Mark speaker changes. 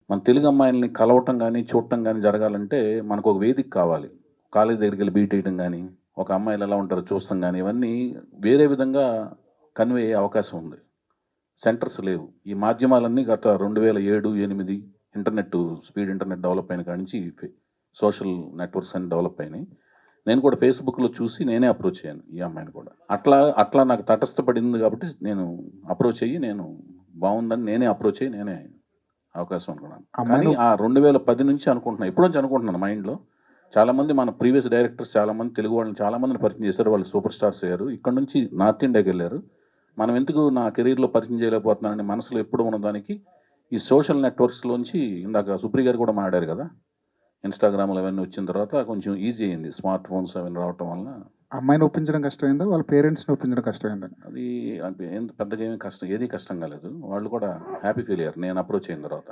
Speaker 1: మన తెలుగు అమ్మాయిల్ని కలవటం గానీ, చూడటం గానీ జరగాలంటే మనకొక వేదిక కావాలి. కాలేజీ దగ్గరికెళ్ళి బీట్ ఎయటం గానీ, ఒక అమ్మాయిలు ఎలా ఉంటారో చూస్తాం గానీ, ఇవన్నీ వేరే విధంగా కన్వే అయ్యే అవకాశం ఉంది. సెంటర్స్ లేవు. ఈ మాధ్యమాలన్నీ గత 2007, 8 స్పీడ్ ఇంటర్నెట్ డెవలప్ అయిన కాడి నుంచి సోషల్ నెట్వర్క్స్ అన్నీ డెవలప్ అయినాయి. నేను కూడా ఫేస్‌బుక్‌లో చూసి నేనే అప్రోచ్ అయ్యాను ఈ అమ్మాయిని కూడా. అట్లా నాకు తటస్థపడింది కాబట్టి నేను అప్రోచ్ అయ్యి నేను బావుందని నేనే అప్రోచ్ అయ్యి నేనే అవకాశం అనుకున్నాను. కానీ
Speaker 2: అమ్మాయిని
Speaker 1: ఆ 2010 నుంచి అనుకుంటున్నా. ఎప్పటి నుంచి అనుకుంటున్నాను మైండ్‌లో. చాలామంది మన ప్రీవియస్ డైరెక్టర్స్ చాలామంది తెలుగు వాళ్ళని చాలా మందిని పరిచయం చేశారు. వాళ్ళు సూపర్ స్టార్స్ అయ్యారు. ఇక్కడి నుంచి నార్త్ ఇండియాకెళ్లారు. మనం ఎందుకు నా కెరీర్‌లో పరిచయం చేయలేకపోతున్నానని మనసులో ఎప్పుడు ఉన్నదానికి ఈ సోషల్ నెట్వర్క్స్‌లోంచి ఇందాక సుప్రియ గారు కూడా మాట్లాడారు కదా! ఇన్‌స్టాగ్రామ్‌లు అవన్నీ వచ్చిన తర్వాత కొంచెం ఈజీ అయింది. స్మార్ట్ ఫోన్స్ అవన్నీ రావటం వలన
Speaker 2: అమ్మాయిని ఒప్పించడం కష్టమైందా? వాళ్ళ పేరెంట్స్‌ని ఒప్పించడం కష్టమైందా?
Speaker 1: అది అంటే ఏం పెద్దగా ఏమి కష్టం ఏది కష్టం కాలేదు. వాళ్ళు కూడా హ్యాపీ ఫీల్ అయ్యారు నేను అప్రోచ్ అయిన తర్వాత.